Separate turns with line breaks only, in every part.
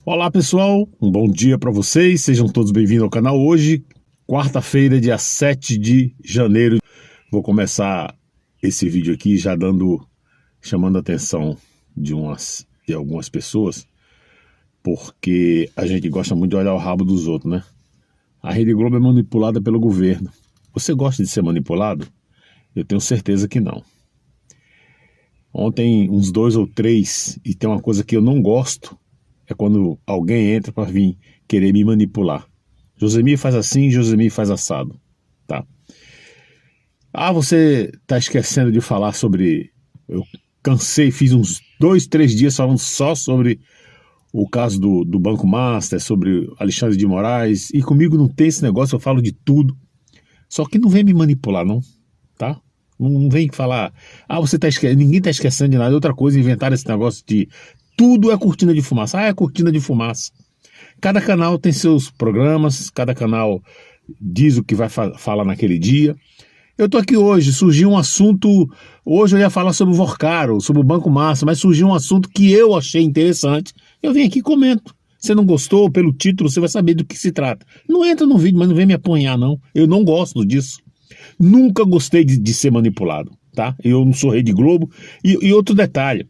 Olá pessoal, um bom dia para vocês, sejam todos bem-vindos ao canal. Hoje, quarta-feira, dia 7 de janeiro, vou começar esse vídeo aqui já chamando a atenção de algumas pessoas, porque a gente gosta muito de olhar o rabo dos outros, né? A Rede Globo é manipulada pelo governo. Você gosta de ser manipulado? Eu tenho certeza que não. Ontem, uns 2 ou 3, e tem uma coisa que eu não gosto, é quando alguém entra para vir querer me manipular. Josemir faz assim, Josemir faz assado, tá? Você tá esquecendo de falar sobre... Eu cansei, fiz uns 2, 3 dias falando só sobre o caso do Banco Master, sobre Alexandre de Moraes, e comigo não tem esse negócio, eu falo de tudo. Só que não vem me manipular, não, tá? Não vem falar, você tá esquecendo, ninguém tá esquecendo de nada. Outra coisa, inventaram esse negócio de tudo é cortina de fumaça. É cortina de fumaça. Cada canal tem seus programas, cada canal diz o que vai falar naquele dia. Eu tô aqui hoje, surgiu um assunto, hoje eu ia falar sobre o Vorcaro, sobre o Banco Master, mas surgiu um assunto que eu achei interessante, eu venho aqui e comento. Se não gostou, pelo título, você vai saber do que se trata. Não entra no vídeo, mas não vem me apanhar, não. Eu não gosto disso. Nunca gostei de ser manipulado, tá? Eu não sou Rede Globo. E outro detalhe,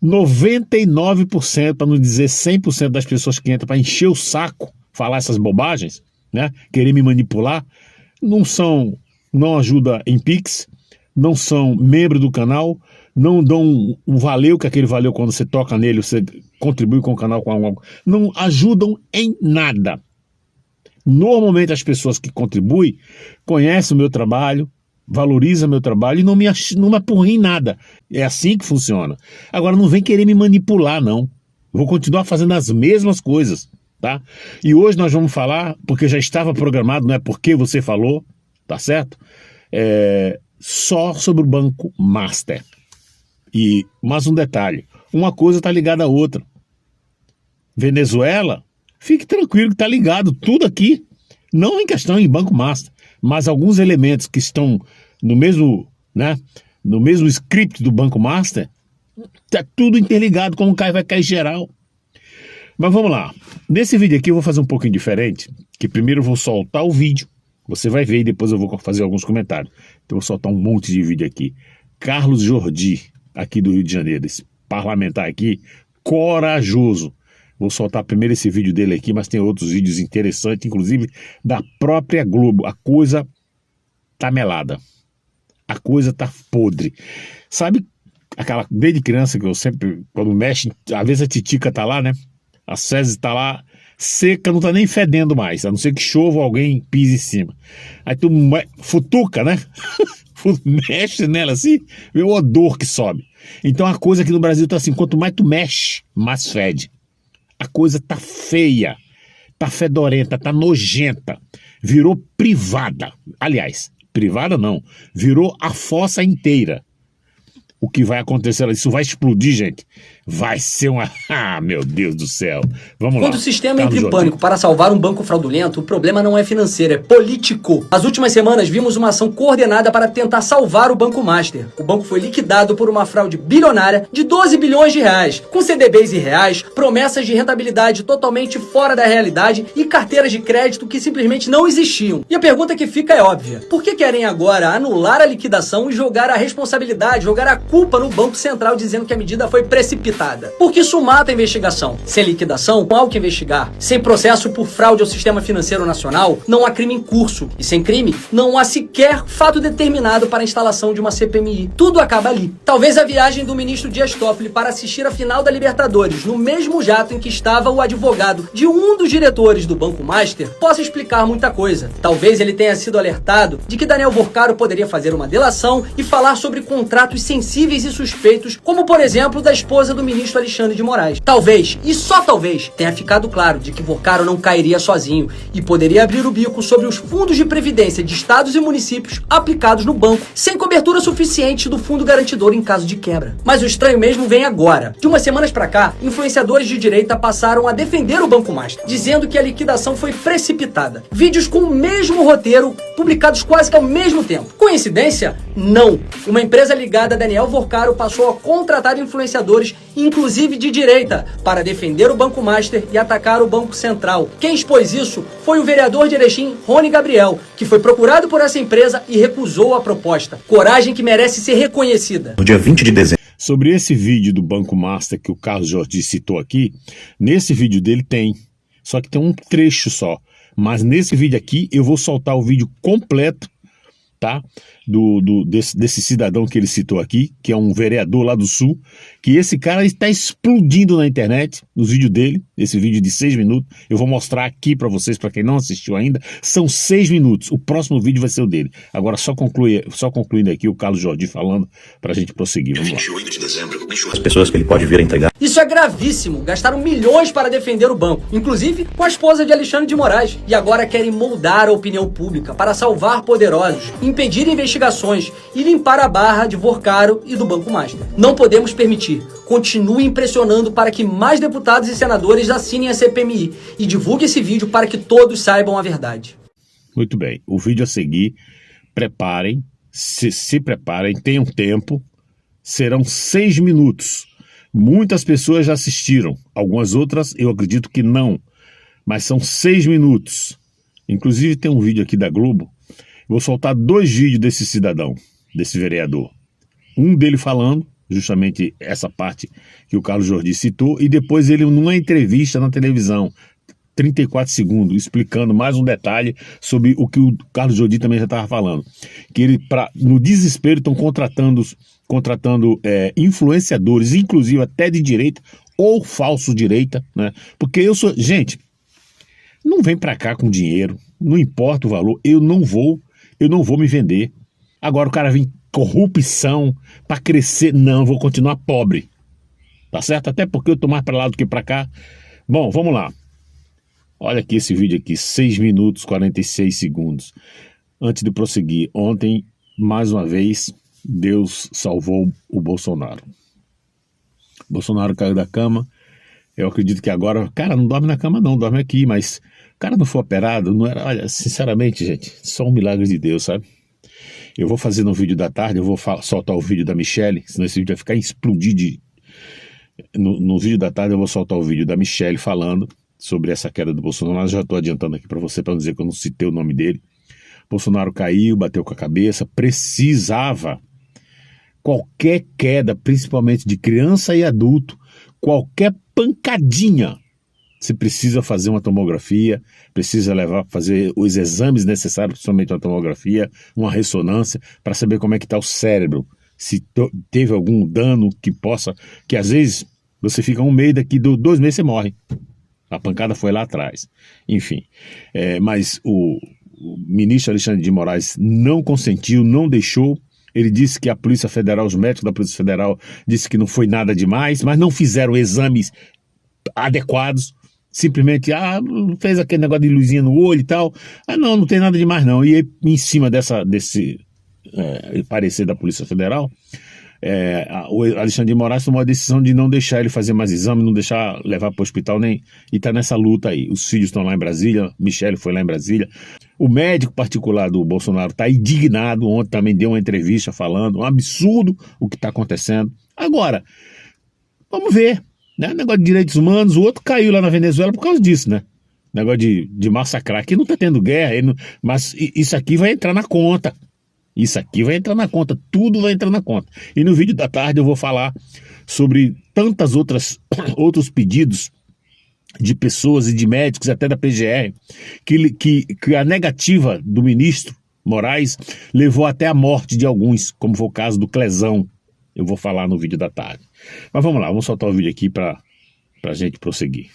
99%, para não dizer 100% das pessoas que entram para encher o saco, falar essas bobagens, né, querer me manipular, não ajuda em Pix, não são membro do canal, não dão um valeu, que aquele valeu quando você toca nele, você contribui com o canal com algo, não ajudam em nada. Normalmente as pessoas que contribuem conhecem o meu trabalho, valoriza meu trabalho e não me apurra em nada. É assim que funciona. Agora não vem querer me manipular, não. Vou continuar fazendo as mesmas coisas, tá? E hoje nós vamos falar, porque já estava programado, não é porque você falou, tá certo? Só sobre o Banco Master. E mais um detalhe, uma coisa está ligada à outra. Venezuela, fique tranquilo que está ligado tudo aqui, não em questão em Banco Master, mas alguns elementos que estão no mesmo, né, no mesmo script do Banco Master, tá tudo interligado, como vai cair geral. Mas vamos lá, nesse vídeo aqui eu vou fazer um pouquinho diferente, que primeiro eu vou soltar o vídeo, você vai ver e depois eu vou fazer alguns comentários. Então eu vou soltar um monte de vídeo aqui. Carlos Jordi, aqui do Rio de Janeiro, esse parlamentar aqui, corajoso. Vou soltar primeiro esse vídeo dele aqui, mas tem outros vídeos interessantes, inclusive da própria Globo. A coisa tá melada. A coisa tá podre. Sabe aquela, desde criança que eu sempre, quando mexe, às vezes a titica tá lá, né? A fezes tá lá, seca, não tá nem fedendo mais, a não ser que chova ou alguém pise em cima. Aí tu futuca, né? Mexe nela assim, vê o odor que sobe. Então a coisa aqui no Brasil tá assim, quanto mais tu mexe, mais fede. A coisa tá feia, tá fedorenta, tá nojenta, virou privada. Aliás, privada não, virou a fossa inteira. O que vai acontecer? Isso vai explodir, gente. Vai ser uma... meu Deus do céu. Vamos lá.
Quando o sistema entra em pânico para salvar um banco fraudulento, o problema não é financeiro, é político. Nas últimas semanas, vimos uma ação coordenada para tentar salvar o Banco Master. O banco foi liquidado por uma fraude bilionária de 12 bilhões de reais, com CDBs irreais, promessas de rentabilidade totalmente fora da realidade e carteiras de crédito que simplesmente não existiam. E a pergunta que fica é óbvia. Por que querem agora anular a liquidação e jogar a responsabilidade, jogar a culpa no Banco Central, dizendo que a medida foi precipitada? Porque isso mata a investigação. Sem liquidação, não há o que investigar. Sem processo por fraude ao sistema financeiro nacional, não há crime em curso. E sem crime, não há sequer fato determinado para a instalação de uma CPMI. Tudo acaba ali. Talvez a viagem do ministro Dias Toffoli para assistir a final da Libertadores, no mesmo jato em que estava o advogado de um dos diretores do Banco Master, possa explicar muita coisa. Talvez ele tenha sido alertado de que Daniel Vorcaro poderia fazer uma delação e falar sobre contratos sensíveis e suspeitos, como por exemplo da esposa do ministro Alexandre de Moraes. Talvez, e só talvez, tenha ficado claro de que Vorcaro não cairia sozinho e poderia abrir o bico sobre os fundos de previdência de estados e municípios aplicados no banco, sem cobertura suficiente do fundo garantidor em caso de quebra. Mas o estranho mesmo vem agora. De umas semanas pra cá, influenciadores de direita passaram a defender o Banco Master, dizendo que a liquidação foi precipitada. Vídeos com o mesmo roteiro, publicados quase que ao mesmo tempo. Coincidência? Não. Uma empresa ligada a Daniel Vorcaro passou a contratar influenciadores inclusive de direita, para defender o Banco Master e atacar o Banco Central. Quem expôs isso foi o vereador de Erechim, Rony Gabriel, que foi procurado por essa empresa e recusou a proposta. Coragem que merece ser reconhecida.
No dia 20 de dezembro.
Sobre esse vídeo do Banco Master que o Carlos Jordi citou aqui, nesse vídeo dele tem, só que tem um trecho só. Mas nesse vídeo aqui eu vou soltar o vídeo completo, tá? Desse cidadão que ele citou aqui, que é um vereador lá do Sul, que esse cara está explodindo na internet, nos vídeos dele, esse vídeo de 6 minutos, eu vou mostrar aqui para vocês, para quem não assistiu ainda, são 6 minutos, o próximo vídeo vai ser o dele. Agora só concluindo aqui o Carlos Jordi falando, para a gente prosseguir, vamos lá.
28 de dezembro, as pessoas que ele pode vir a entregar.
Isso é gravíssimo, gastaram milhões para defender o banco, inclusive com a esposa de Alexandre de Moraes, e agora querem moldar a opinião pública para salvar poderosos, impedir investigações e limpar a barra de Vorcaro e do Banco Master. Não podemos permitir. Continuem pressionando para que mais deputados e senadores assinem a CPMI e divulguem esse vídeo para que todos saibam a verdade.
Muito bem. O vídeo a seguir, preparem, se preparem, tenham tempo. Serão 6 minutos. Muitas pessoas já assistiram. Algumas outras eu acredito que não. Mas são 6 minutos. Inclusive tem um vídeo aqui da Globo. Vou soltar 2 vídeos desse cidadão, desse vereador. Um dele falando, justamente essa parte que o Carlos Jordi citou, e depois ele numa entrevista na televisão, 34 segundos, explicando mais um detalhe sobre o que o Carlos Jordi também já estava falando. Que ele, no desespero, estão contratando influenciadores, inclusive até de direita ou falso direita, né? Porque eu sou... Gente, não vem pra cá com dinheiro, não importa o valor, eu não vou me vender. Agora o cara vem corrupção para crescer, não, eu vou continuar pobre. Tá certo? Até porque eu tô mais para lá do que para cá. Bom, vamos lá. Olha aqui esse vídeo aqui, 6 minutos 46 segundos. Antes de prosseguir, ontem, mais uma vez, Deus salvou o Bolsonaro. O Bolsonaro caiu da cama. Eu acredito que agora, cara, não dorme na cama não, dorme aqui, mas o cara não foi operado, não era, olha, sinceramente, gente, só um milagre de Deus, sabe? Eu vou fazer no vídeo da tarde, eu vou soltar o vídeo da Michelle, senão esse vídeo vai ficar explodir no vídeo da tarde eu vou soltar o vídeo da Michelle falando sobre essa queda do Bolsonaro. Já estou adiantando aqui para você, para não dizer que eu não citei o nome dele. Bolsonaro caiu, bateu com a cabeça, precisava, qualquer queda, principalmente de criança e adulto, qualquer pancadinha, você precisa fazer uma tomografia, precisa fazer os exames necessários, principalmente uma tomografia, uma ressonância, para saber como é que está o cérebro, se teve algum dano que às vezes você fica 1 mês, daqui 2 meses você morre. A pancada foi lá atrás. Enfim, mas o ministro Alexandre de Moraes não consentiu, não deixou. Ele disse que a Polícia Federal, os médicos da Polícia Federal, disse que não foi nada demais, mas não fizeram exames adequados. Simplesmente, fez aquele negócio de luzinha no olho e tal. Não tem nada demais não. E aí, em cima desse parecer da Polícia Federal, o Alexandre de Moraes tomou a decisão de não deixar ele fazer mais exame, não deixar levar para o hospital, e está nessa luta aí. Os filhos estão lá em Brasília, Michele foi lá em Brasília. O médico particular do Bolsonaro está indignado, ontem também deu uma entrevista falando, um absurdo o que está acontecendo. Agora, vamos ver, né? Negócio de direitos humanos, o outro caiu lá na Venezuela por causa disso, né? Negócio de massacrar, aqui não está tendo guerra, mas isso aqui vai entrar na conta. Isso aqui vai entrar na conta, tudo vai entrar na conta. E no vídeo da tarde eu vou falar sobre tantas outros pedidos de pessoas e de médicos, até da PGR, que a negativa do ministro Moraes levou até a morte de alguns, como foi o caso do Clezão. Eu vou falar no vídeo da tarde. Mas vamos lá, vamos soltar o vídeo aqui para a gente prosseguir.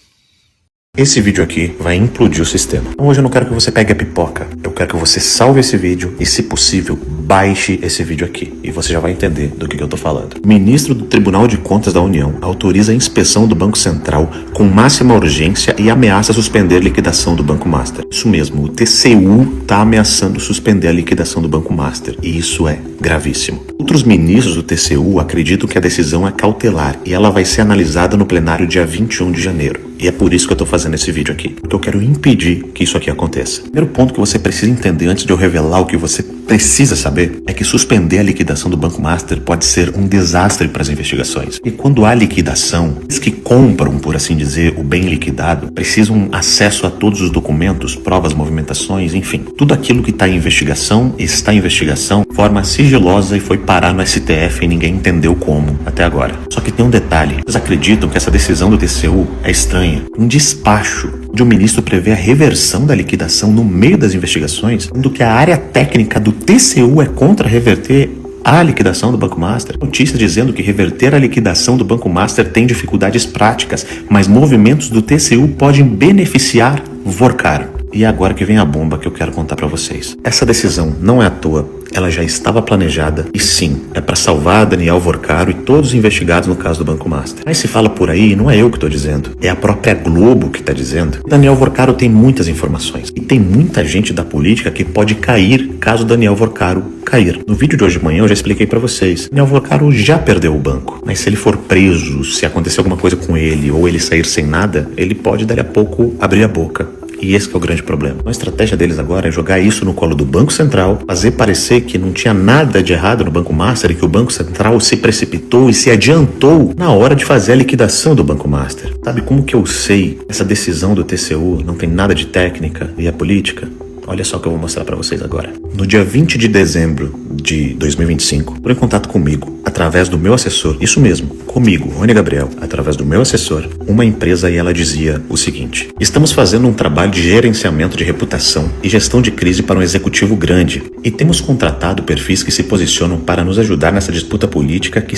Esse vídeo aqui vai implodir o sistema. Hoje eu não quero que você pegue a pipoca. Eu quero que você salve esse vídeo e, se possível, baixe esse vídeo aqui. E você já vai entender do que eu tô falando. O ministro do Tribunal de Contas da União autoriza a inspeção do Banco Central com máxima urgência e ameaça suspender a liquidação do Banco Master. Isso mesmo, o TCU tá ameaçando suspender a liquidação do Banco Master. E isso é gravíssimo. Outros ministros do TCU acreditam que a decisão é cautelar e ela vai ser analisada no plenário dia 21 de janeiro. E é por isso que eu tô fazendo esse vídeo aqui, porque eu quero impedir que isso aqui aconteça. Primeiro ponto que você precisa entender antes de eu revelar o que você precisa saber é que suspender a liquidação do Banco Master pode ser um desastre para as investigações. E quando há liquidação, os que compram, por assim dizer, o bem liquidado, precisam acesso a todos os documentos, provas, movimentações, enfim. Tudo aquilo que está em investigação, está em investigação, de forma sigilosa e foi parar no STF e ninguém entendeu como até agora. Só que tem um detalhe. Vocês acreditam que essa decisão do TCU é estranha? Um despacho de um ministro prevê a reversão da liquidação no meio das investigações, sendo que a área técnica do TCU é contra reverter a liquidação do Banco Master. Notícia dizendo que reverter a liquidação do Banco Master tem dificuldades práticas, mas movimentos do TCU podem beneficiar Vorcaro. E é agora que vem a bomba que eu quero contar pra vocês. Essa decisão não é à toa, ela já estava planejada e sim, é pra salvar Daniel Vorcaro e todos os investigados no caso do Banco Master. Mas se fala por aí, não é eu que tô dizendo, é a própria Globo que tá dizendo. Daniel Vorcaro tem muitas informações e tem muita gente da política que pode cair caso Daniel Vorcaro cair. No vídeo de hoje de manhã eu já expliquei pra vocês, Daniel Vorcaro já perdeu o banco, mas se ele for preso, se acontecer alguma coisa com ele ou ele sair sem nada, ele pode dali a pouco abrir a boca. E esse que é o grande problema. A estratégia deles agora é jogar isso no colo do Banco Central, fazer parecer que não tinha nada de errado no Banco Master e que o Banco Central se precipitou e se adiantou na hora de fazer a liquidação do Banco Master. Sabe como que eu sei essa decisão do TCU não tem nada de técnica e é política? Olha só o que eu vou mostrar pra vocês agora. No dia 20 de dezembro de 2025, entrou em contato comigo, através do meu assessor, isso mesmo, comigo, Rony Gabriel, através do meu assessor, uma empresa e ela dizia o seguinte: estamos fazendo um trabalho de gerenciamento de reputação e gestão de crise para um executivo grande e temos contratado perfis que se posicionam para nos ajudar nessa disputa política que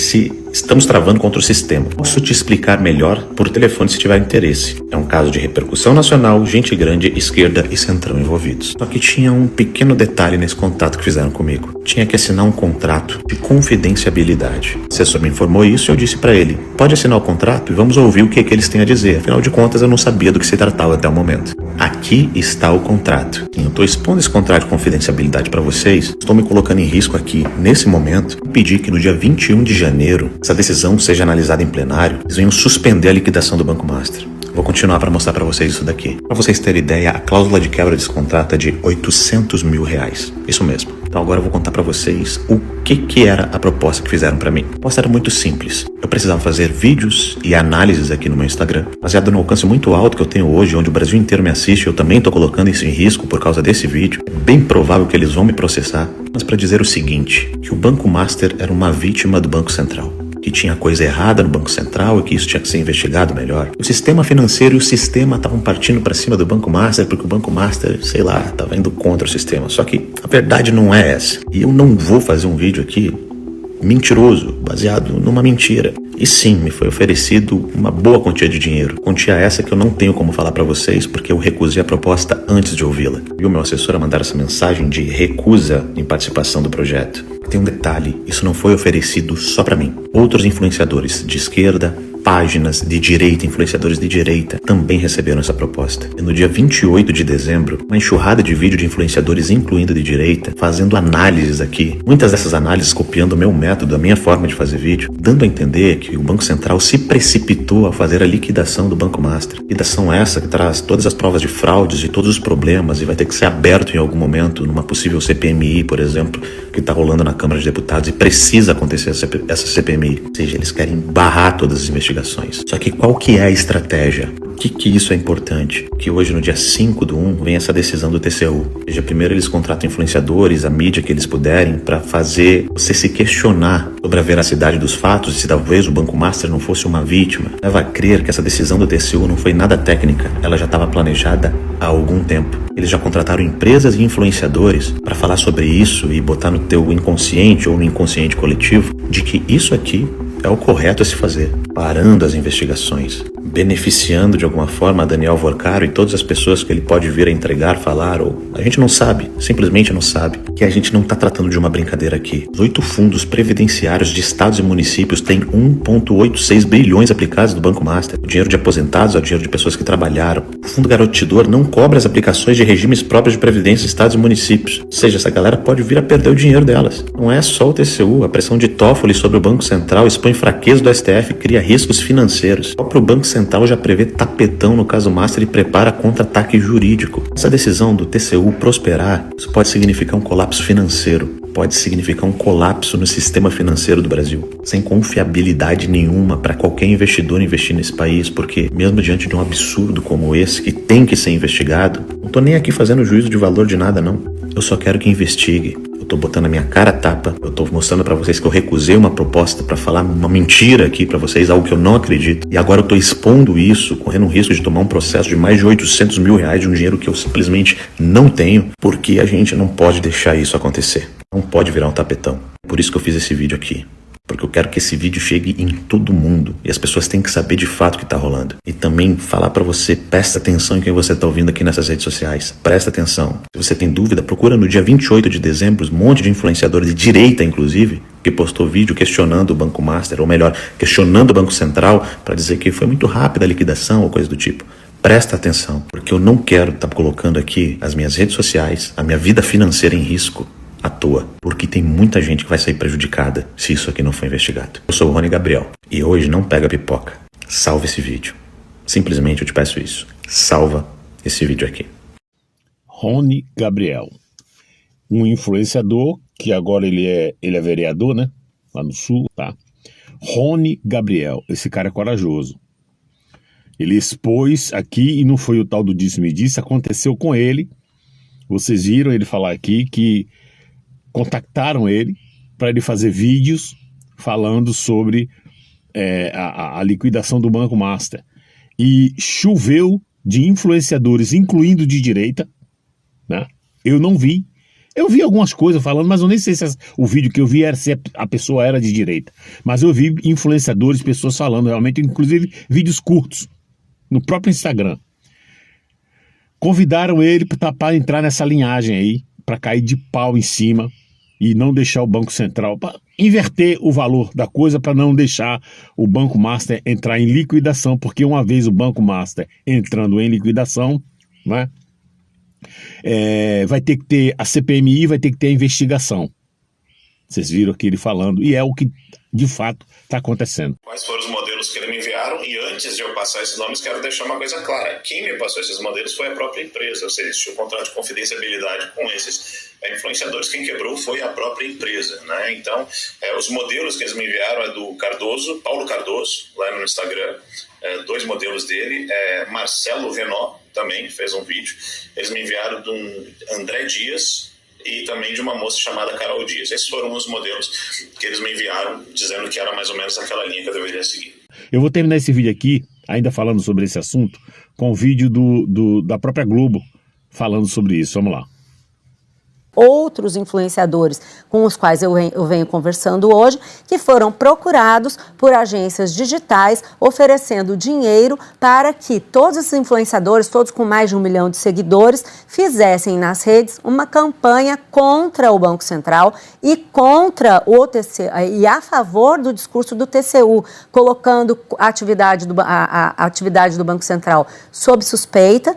estamos travando contra o sistema. Posso te explicar melhor por telefone se tiver interesse. É um caso de repercussão nacional, gente grande, esquerda e centrão envolvidos. Só que tinha um pequeno detalhe nesse contato que fizeram comigo. Tinha que assinar um contrato de confidencialidade. O assessor me informou isso e eu disse para ele: pode assinar o contrato e vamos ouvir o que eles têm a dizer. Afinal de contas, eu não sabia do que se tratava até o momento. Aqui está o contrato. Eu estou expondo esse contrato de confidencialidade para vocês. Estou me colocando em risco aqui, nesse momento. Pedi que no dia 21 de janeiro, essa decisão seja analisada em plenário. Eles venham suspender a liquidação do Banco Master. Vou continuar para mostrar para vocês isso daqui. Para vocês terem ideia, a cláusula de quebra desse contrato é de R$800 mil. Isso mesmo. Então agora eu vou contar para vocês o que era a proposta que fizeram para mim. A proposta era muito simples. Eu precisava fazer vídeos e análises aqui no meu Instagram, baseado no alcance muito alto que eu tenho hoje, onde o Brasil inteiro me assiste. Eu também estou colocando isso em risco por causa desse vídeo. É bem provável que eles vão me processar. Mas para dizer o seguinte, que o Banco Master era uma vítima do Banco Central, que tinha coisa errada no Banco Central e que isso tinha que ser investigado melhor. O sistema financeiro e o sistema estavam partindo para cima do Banco Master porque o Banco Master, sei lá, estava indo contra o sistema. Só que a verdade não é essa. E eu não vou fazer um vídeo aqui mentiroso, baseado numa mentira. E sim, me foi oferecido uma boa quantia de dinheiro. Quantia essa que eu não tenho como falar para vocês porque eu recusei a proposta antes de ouvi-la. E o meu assessor a mandar essa mensagem de recusa em participação do projeto. Tem um detalhe, isso não foi oferecido só para mim. Outros influenciadores de esquerda, páginas de direita, influenciadores de direita, também receberam essa proposta. E no dia 28 de dezembro, uma enxurrada de vídeo de influenciadores, incluindo de direita, fazendo análises aqui. Muitas dessas análises copiando o meu método, a minha forma de fazer vídeo, dando a entender que o Banco Central se precipitou a fazer a liquidação do Banco Master. Liquidação essa que traz todas as provas de fraudes e todos os problemas e vai ter que ser aberto em algum momento numa possível CPMI, por exemplo, que está rolando na Câmara de Deputados e precisa acontecer essa CPMI. Ou seja, eles querem barrar todas as investigações. Só que qual que é a estratégia? Por que isso é importante? Que hoje, no dia 5/1, vem essa decisão do TCU. Ou seja, primeiro eles contratam influenciadores, a mídia que eles puderem, para fazer você se questionar sobre a veracidade dos fatos e se talvez o Banco Master não fosse uma vítima. Leva a crer que essa decisão do TCU não foi nada técnica, ela já estava planejada há algum tempo. Eles já contrataram empresas e influenciadores para falar sobre isso e botar no teu inconsciente ou no inconsciente coletivo de que isso aqui é o correto a se fazer, parando as investigações, beneficiando de alguma forma a Daniel Vorcaro e todas as pessoas que ele pode vir a entregar, falar, ou a gente não sabe, simplesmente não sabe, que a gente não está tratando de uma brincadeira aqui. Os 8 fundos previdenciários de estados e municípios têm 1,86 bilhões aplicados do Banco Master. O dinheiro de aposentados é o dinheiro de pessoas que trabalharam. O fundo garantidor não cobra as aplicações de regimes próprios de previdência de estados e municípios. Ou seja, essa galera pode vir a perder o dinheiro delas. Não é só o TCU, a pressão de Toffoli sobre o Banco Central expõe fraqueza do STF e cria riscos financeiros. O próprio Banco Central Central já prevê tapetão no caso Master e prepara contra-ataque jurídico. Essa decisão do TCU prosperar, isso pode significar um colapso financeiro. Pode significar um colapso no sistema financeiro do Brasil, sem confiabilidade nenhuma para qualquer investidor investir nesse país, porque mesmo diante de um absurdo como esse, que tem que ser investigado, não tô nem aqui fazendo juízo de valor de nada não. Eu só quero que investigue. Eu tô botando a minha cara a tapa, eu tô mostrando para vocês que eu recusei uma proposta para falar uma mentira aqui para vocês, algo que eu não acredito, e agora eu tô expondo isso, correndo o risco de tomar um processo de mais de 800 mil reais de um dinheiro que eu simplesmente não tenho, porque a gente não pode deixar isso acontecer. Não pode virar um tapetão. Por isso que eu fiz esse vídeo aqui. Porque eu quero que esse vídeo chegue em todo mundo. E as pessoas têm que saber de fato o que está rolando. E também falar para você, presta atenção em quem você está ouvindo aqui nessas redes sociais. Presta atenção. Se você tem dúvida, procura no dia 28 de dezembro um monte de influenciadores de direita, inclusive, que postou vídeo questionando o Banco Master, ou melhor, questionando o Banco Central, para dizer que foi muito rápida a liquidação ou coisa do tipo. Presta atenção, porque eu não quero estar colocando aqui as minhas redes sociais, a minha vida financeira em risco à toa, porque tem muita gente que vai sair prejudicada se isso aqui não for investigado. Eu sou o Rony Gabriel e hoje não pega pipoca. Salva esse vídeo. Simplesmente eu te peço isso. Salva esse vídeo aqui.
Rony Gabriel, um influenciador que agora ele é vereador, né? Lá no Sul, tá? Rony Gabriel, esse cara é corajoso. Ele expôs aqui e não foi o tal do disse-me-disse, aconteceu com ele. Vocês viram ele falar aqui que contactaram ele para ele fazer vídeos falando sobre a liquidação do Banco Master. E choveu de influenciadores, incluindo de direita, né? Eu não vi. Eu vi algumas coisas falando, mas eu nem sei se o vídeo que eu vi era se a pessoa era de direita. Mas eu vi influenciadores, pessoas falando realmente, inclusive vídeos curtos, no próprio Instagram. Convidaram ele para entrar nessa linhagem aí, para cair de pau em cima e não deixar o Banco Central, para inverter o valor da coisa, para não deixar o Banco Master entrar em liquidação, porque uma vez o Banco Master entrando em liquidação, né, vai ter que ter a CPMI, vai ter que ter a investigação. Vocês viram aqui ele falando, e é o que de fato está acontecendo.
Quais foram os modelos que ele me enviaram? E antes de eu passar esses nomes, quero deixar uma coisa clara. Quem me passou esses modelos foi a própria empresa, ou seja, existiu um contrato de confidencialidade com esses influenciadores. Quem quebrou foi a própria empresa, né? Então, os modelos que eles me enviaram é do Cardoso, Paulo Cardoso, lá no Instagram, 2 modelos dele, Marcelo Renó também fez um vídeo. Eles me enviaram de um André Dias e também de uma moça chamada Carol Dias. Esses foram os modelos que eles me enviaram, dizendo que era mais ou menos aquela linha que eu deveria seguir.
Eu vou terminar esse vídeo aqui, ainda falando sobre esse assunto, com o vídeo da própria Globo falando sobre isso. Vamos lá.
Outros influenciadores com os quais eu venho conversando hoje, que foram procurados por agências digitais oferecendo dinheiro para que todos esses influenciadores, todos com mais de 1 milhão de seguidores, fizessem nas redes uma campanha contra o Banco Central e contra o TCU, e a favor do discurso do TCU, colocando a atividade do Banco Central sob suspeita,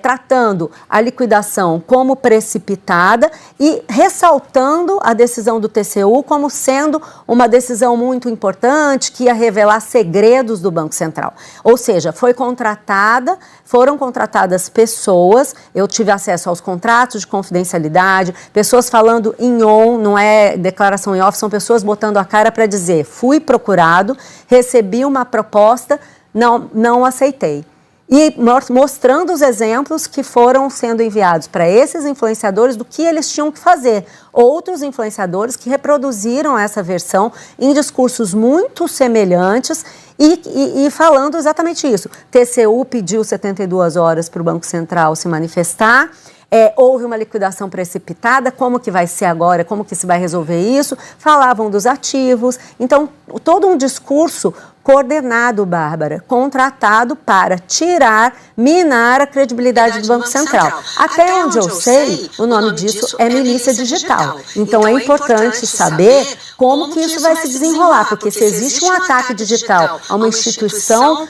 tratando a liquidação como precipitada e ressaltando a decisão do TCU como sendo uma decisão muito importante que ia revelar segredos do Banco Central. Ou seja, foram contratadas pessoas, eu tive acesso aos contratos de confidencialidade, pessoas falando em on, não é declaração em off, são pessoas botando a cara para dizer: fui procurado, recebi uma proposta, não aceitei. E mostrando os exemplos que foram sendo enviados para esses influenciadores do que eles tinham que fazer. Outros influenciadores que reproduziram essa versão em discursos muito semelhantes e falando exatamente isso. TCU pediu 72 horas para o Banco Central se manifestar. Houve uma liquidação precipitada, como que vai ser agora, como que se vai resolver isso? Falavam dos ativos. Então, todo um discurso coordenado, Bárbara, contratado para minar a credibilidade do Banco Central. Até onde eu sei, o nome disso é milícia digital. Então é importante saber como que isso vai se desenrolar, porque se existe um ataque digital a uma instituição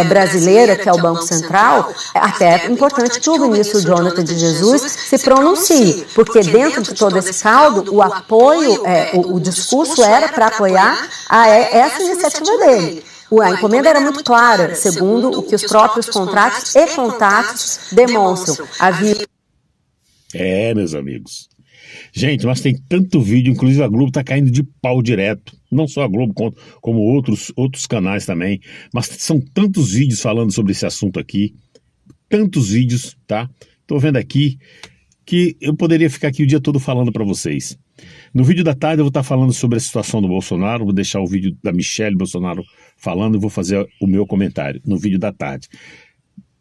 brasileira, que é o Banco Central, até é importante que o ministro Jonathan de Jesus se pronuncie, porque dentro de todo esse caldo, o apoio, o discurso era para apoiar essa iniciativa dele. A encomenda era muito clara, segundo o que os próprios contratos e contatos demonstram. Havia...
Meus amigos. Gente, mas tem tanto vídeo, inclusive a Globo tá caindo de pau direto. Não só a Globo, como outros canais também. Mas são tantos vídeos falando sobre esse assunto aqui. Tantos vídeos, tá? Tô vendo aqui que eu poderia ficar aqui o dia todo falando para vocês. No vídeo da tarde eu vou estar falando sobre a situação do Bolsonaro, vou deixar o vídeo da Michelle Bolsonaro falando e vou fazer o meu comentário no vídeo da tarde.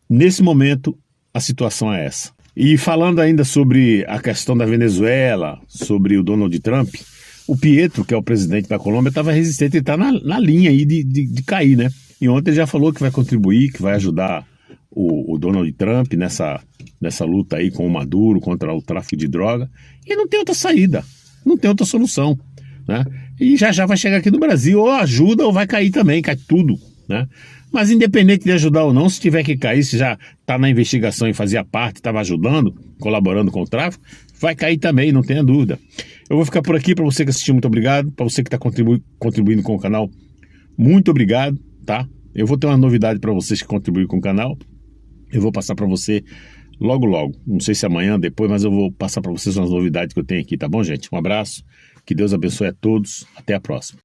Nesse momento, a situação é essa. E falando ainda sobre a questão da Venezuela, sobre o Donald Trump, o Pietro, que é o presidente da Colômbia, estava resistente e está na linha aí de cair, né? E ontem ele já falou que vai contribuir, que vai ajudar o Donald Trump nessa luta aí com o Maduro contra o tráfico de droga. E não tem outra saída, não tem outra solução, né? E já vai chegar aqui no Brasil, ou ajuda ou vai cair também, cai tudo, né? Mas independente de ajudar ou não, se tiver que cair, se já está na investigação e fazia parte, estava ajudando, colaborando com o tráfico, vai cair também, não tenha dúvida. Eu vou ficar por aqui. Para você que assistiu, muito obrigado. Para você que está contribuindo com o canal, muito obrigado, tá? Eu vou ter uma novidade para vocês que contribuem com o canal. Eu vou passar para você logo. Não sei se amanhã, depois, mas eu vou passar para vocês umas novidades que eu tenho aqui, tá bom, gente? Um abraço, que Deus abençoe a todos. Até a próxima.